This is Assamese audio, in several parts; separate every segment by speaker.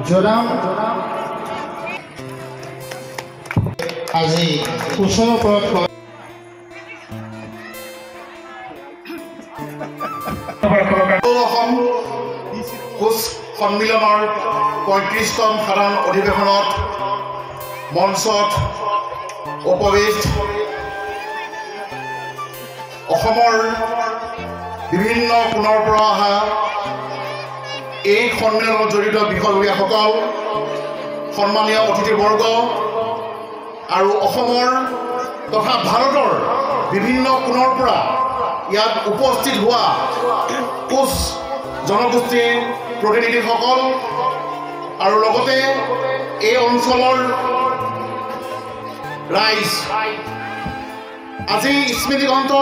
Speaker 1: জনাম আজি কুশৰ ওপৰত অসম কোচ সন্মিলনৰ ৩৫তম সাধাৰণ অধিৱেশনত মঞ্চত উপবিষ্ট অসমৰ বিভিন্ন কোণৰ পৰা অহা এই সন্মিলনত জড়িত বিষয়ববীয়াসকল, সন্মানীয় অতিথিবৰ্গ আৰু অসমৰ তথা ভাৰতৰ বিভিন্ন কোণৰ পৰা ইয়াত উপস্থিত হোৱা কোচ জনগোষ্ঠীৰ প্ৰতিনিধিসকল আৰু লগতে এই অঞ্চলৰ ৰাইজ, আজি স্মৃতিগ্ৰন্থ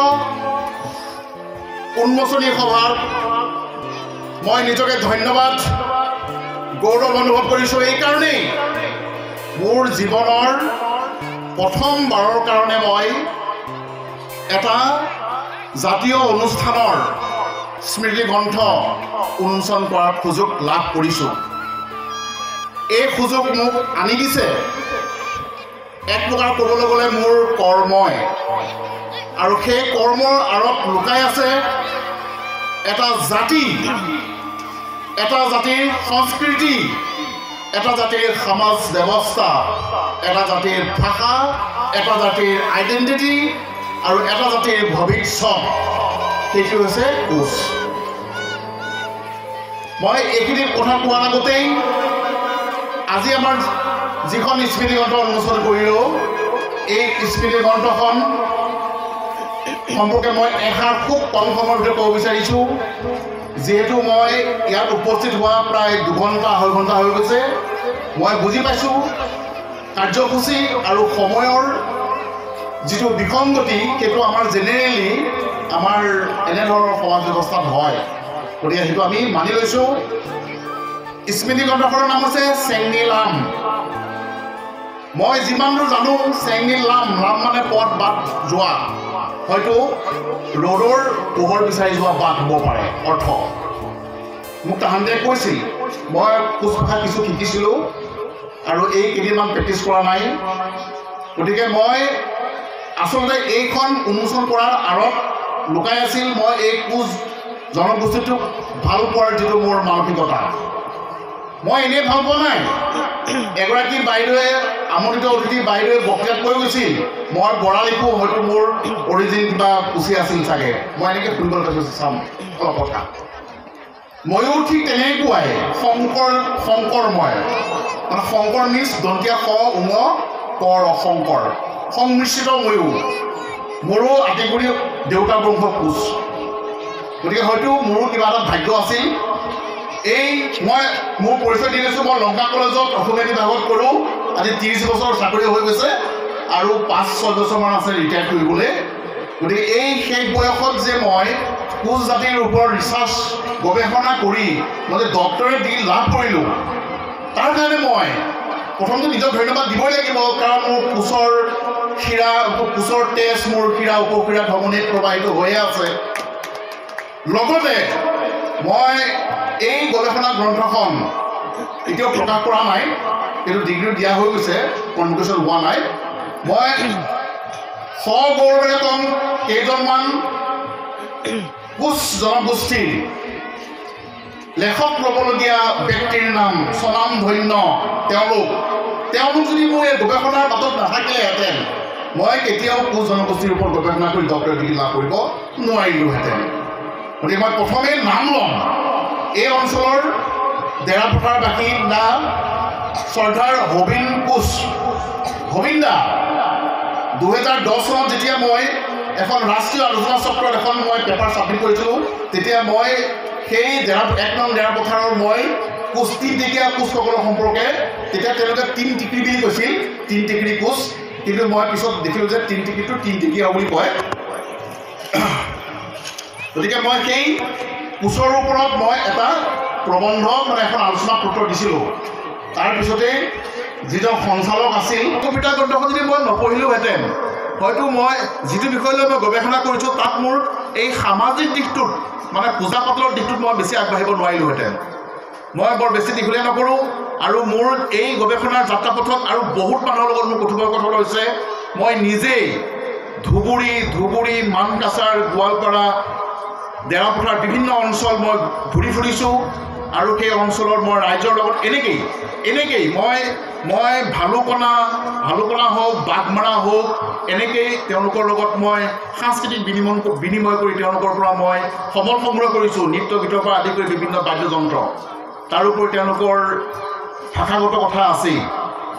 Speaker 1: উন্মোচনী সভাৰ মই নিজকে ধন্যবাদ গৌৰৱ অনুভৱ কৰিছোঁ। এইকাৰণেই মোৰ জীৱনৰ প্ৰথমবাৰৰ কাৰণে মই এটা জাতীয় অনুষ্ঠানৰ স্মৃতিগ্ৰন্থ উন্মোচন কৰাৰ সুযোগ লাভ কৰিছোঁ। এই সুযোগ মোক আনি দিছে এক প্ৰকাৰ ক'বলৈ গ'লে মোৰ কৰ্মই, আৰু সেই কৰ্মৰ আঁৰত লুকাই আছে এটা জাতি, এটা জাতিৰ সংস্কৃতি, এটা জাতিৰ সমাজ ব্যৱস্থা, এটা জাতিৰ ভাষা, এটা জাতিৰ আইডেণ্টিটি আৰু এটা জাতিৰ ভৱিষ্যত। সেইটো হৈছে কোচ। মই এইখিনি কথা কোৱাৰ আগতেই আজি আমাৰ যিখন স্মৃতিগ্ৰন্থ উন্মোচন কৰিলোঁ, এই স্মৃতিগ্ৰন্থখন সম্পৰ্কে মই এষাৰ খুব কম সময়ৰ ভিতৰত ক'ব বিচাৰিছোঁ। যিহেতু মই ইয়াত উপস্থিত হোৱা প্ৰায় 2 ঘণ্টা 2.5 ঘণ্টা হৈ গৈছে, মই বুজি পাইছোঁ কাৰ্যসূচী আৰু সময়ৰ যিটো বিসংগতি সেইটো আমাৰ জেনেৰেলি আমাৰ এনেধৰণৰ সমাজ ব্যৱস্থাত হয়, গতিকে সেইটো আমি মানি লৈছোঁ। স্মৃতিগ্ৰন্থখনৰ নাম হৈছে চেংনি লাম। মই যিমান দূৰ জানো, চেংনি লাম, লাম মানে পথ বাট যোৱা, হয়তো ৰ'দৰ পোহৰ বিচাৰি যোৱা বাট হ'ব পাৰে অৰ্থ। মোক তাহাঁতে কৈছিল, মই কোচ ভাষা কিছু শিকিছিলোঁ আৰু এই কেইদিনমান প্ৰেক্টিছ কৰা নাই, গতিকে মই আচলতে এইখন উন্মোচন কৰাৰ আঁৰত লুকাই আছিল মই এই কোচ জনগোষ্ঠীটোক ভাল পোৱাৰ যিটো মোৰ মানসিকতা। মই এনেই ভাল পোৱা নাই। এগৰাকী বাইদেৱে, আমন্ত্ৰিত অতিথি বাইদেৱে বক্তৃতাত কৈ গৈছিল মই বৰালিকো হয়তো মোৰ অৰিজিন কিবা কুচি আছিল চাগে, মই এনেকৈ ফুৰিবলৈ কৈছোঁ চাম অলপ কথা। ময়ো ঠিক তেনেকুৱাই শংকৰময়, মানে শংকৰ মিছ দন্তীয়া স উঙ কৰ শংকৰ সংমিশ্ৰিত। ময়ো মোৰো আতিগুৰি দেউতা বংশ কোচ, গতিকে হয়তো মোৰো কিবা এটা ভাগ্য আছিল। এই মই মোৰ পৰিচয় দি লৈছোঁ, মই লংকা কলেজত অৰ্থনীতি বিভাগত কৰোঁ। আজি 30 বছৰ চাকৰি হৈ গৈছে আৰু 5-6 বছৰমান আছে ৰিটায়াৰ কৰিবলৈ। গতিকে এই শেষ বয়সত যে মই কোচ জাতিৰ ওপৰত ৰিচাৰ্চ গৱেষণা কৰি মই যে ডক্টৰেট ডিগ্ৰী লাভ কৰিলোঁ, তাৰ কাৰণে মই প্ৰথমতে নিজক ধন্যবাদ দিবই লাগিব। কাৰণ মোৰ কোচৰ শিৰা, কোচৰ তেজ মোৰ শিৰা উপশিৰা ধমনীত প্ৰবাহিত হৈয়ে আছে। লগতে মই এই গৱেষণা গ্ৰন্থখন এতিয়াও প্ৰকাশ কৰা নাই, কিন্তু ডিগ্ৰী দিয়া হৈ গৈছে, কনভোকেশ্যন হোৱা নাই। মই সগৌৰৱেৰে ক'ম কেইজনমান কোচ জনগোষ্ঠীৰ লেখক ল'বলগীয়া ব্যক্তিৰ নাম, স্বনাম ধন্য তেওঁলোক যদি মোৰ এই গৱেষণাৰ বাটত নাথাকিলেহেঁতেন, মই কেতিয়াও কোচ জনগোষ্ঠীৰ ওপৰত গৱেষণা কৰি ডক্টৰেট ডিগ্ৰী লাভ কৰিব নোৱাৰিলোহেঁতেন। গতিকে মই প্ৰথমেই নাম ল'ম এই অঞ্চলৰ ডেৰাপথাৰ বাসিন্দা শ্ৰদ্ধাৰ হবিন কোচ। হবিন দা 2010 চনত যেতিয়া মই এখন ৰাষ্ট্ৰীয় আলোচনা চক্ৰত এখন মই পেপাৰ ছাবমিট কৰিছিলোঁ, তেতিয়া মই সেই 1 নং ডেৰাপথাৰৰ মই কোচ 3 টেকীয়া কোচসকলৰ সম্পৰ্কে, তেতিয়া তেওঁলোকে 3 টিকৰি বুলি কৈছিল, 3 টিকৰি কোচ, কিন্তু মই পিছত দেখিলোঁ যে 3 টিকৰিটো 3 টেকীয়া বুলি কয়। গতিকে মই সেই কোচৰ ওপৰত মই এটা প্ৰবন্ধ, মানে এখন আলোচনা পত্ৰ দিছিলোঁ। তাৰপিছতে যিজন সঞ্চালক আছিল, কবিতা গ্ৰন্থখন যদি মই নপঢ়িলোহেঁতেন, হয়তো মই যিটো বিষয় লৈ মই গৱেষণা কৰিছোঁ তাত মোৰ এই সামাজিক দিশটোত, মানে পূজা পাতলৰ দিশটোত মই বেছি আগবাঢ়িব নোৱাৰিলোহেঁতেন। মই বৰ বেছি দীঘলীয়া নকৰোঁ আৰু মোৰ এই গৱেষণাৰ যাত্ৰাপথত আৰু বহুত মানুহৰ লগত মোৰ কথোপকথন হৈছে মই নিজেই ধুবুৰী মানকাছাৰ গোৱালপাৰা দেৰাপথাৰ বিভিন্ন অঞ্চল মই ঘূৰি ফুৰিছোঁ আৰু সেই অঞ্চলৰ মই ৰাইজৰ লগত এনেকেই মই ভালুকনা হওক বাঘমাৰা হওক এনেকেই তেওঁলোকৰ লগত মই সাংস্কৃতিক বিনিময় কৰি তেওঁলোকৰ পৰা মই সমল সংগ্ৰহ কৰিছোঁ নৃত্য গীতৰ পৰা আদি কৰি বিভিন্ন বাদ্যযন্ত্ৰ তাৰোপৰি তেওঁলোকৰ ভাষাগত কথা আছেই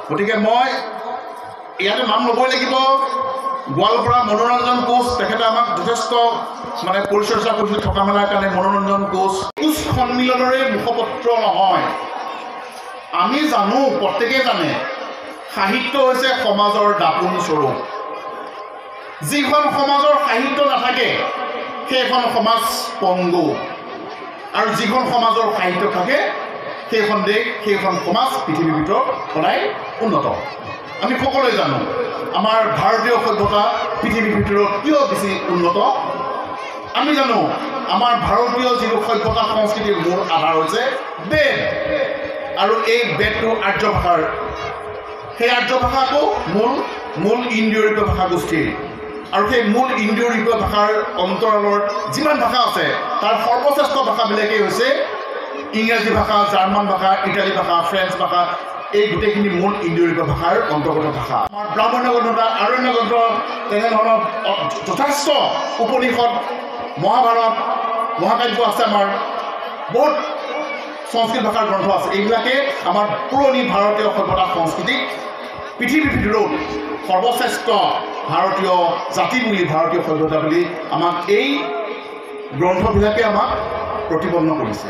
Speaker 1: গতিকে মই ইয়াতে নাম ল'বই লাগিব গোৱালপাৰা মনোৰঞ্জন কোচ তেখেতে আমাক যথেষ্ট মানে পৰিচৰ্যা কৰি থকা মেলাৰ কাৰণে মনোৰঞ্জন কোচ সন্মিলনৰে মুখপত্ৰ নহয় আমি জানো প্ৰত্যেকেই জানে সাহিত্য হৈছে সমাজৰ দাপোন স্বৰূপ যিখন সমাজৰ সাহিত্য নাথাকে সেইখন সমাজ পংগু আৰু যিখন সমাজৰ সাহিত্য থাকে সেইখন দেশ সেইখন সমাজ পৃথিৱীৰ ভিতৰত সদায় উন্নত আমি সকলোৱে জানো আমাৰ ভাৰতীয় সভ্যতা পৃথিৱীৰ ভিতৰত কিয় বেছি উন্নত আমি জানো আমাৰ ভাৰতীয় যিটো সভ্যতা সংস্কৃতিৰ মূল আধাৰ হৈছে বেদ আৰু এই বেদটো আৰ্য ভাষাৰ সেই আৰ্য ভাষাটো মূল ইণ্ডো ইউৰোপীয় ভাষা গোষ্ঠীৰ আৰু সেই মূল ইণ্ডো ইউৰোপীয় ভাষাৰ অন্তৰালৰ যিমান ভাষা আছে তাৰ সৰ্বশ্ৰেষ্ঠ ভাষাবিলাকেই হৈছে ইংৰাজী ভাষা জাৰ্মান ভাষা ইটালী ভাষা ফ্ৰেঞ্চ ভাষা এই গোটেইখিনি মূল ইণ্ডো ইউৰোপীয় ভাষাৰ অন্তৰ্গত ভাষা আমাৰ ব্ৰাহ্মণ্য গ্ৰন্থ আৰণ্য গ্ৰন্থ তেনেধৰণৰ যথেষ্ট উপনিষদ মহাভাৰত মহাকাব্য আছে আমাৰ বহুত সংস্কৃত ভাষাৰ গ্ৰন্থ আছে এইবিলাকে আমাৰ পুৰণি ভাৰতীয় সভ্যতা সংস্কৃতিক পৃথিৱীৰ ভিতৰত সৰ্বশ্ৰেষ্ঠ ভাৰতীয় জাতি বুলি ভাৰতীয় সভ্যতা বুলি আমাক এই গ্ৰন্থবিলাকে আমাক প্ৰতিপন্ন কৰিছে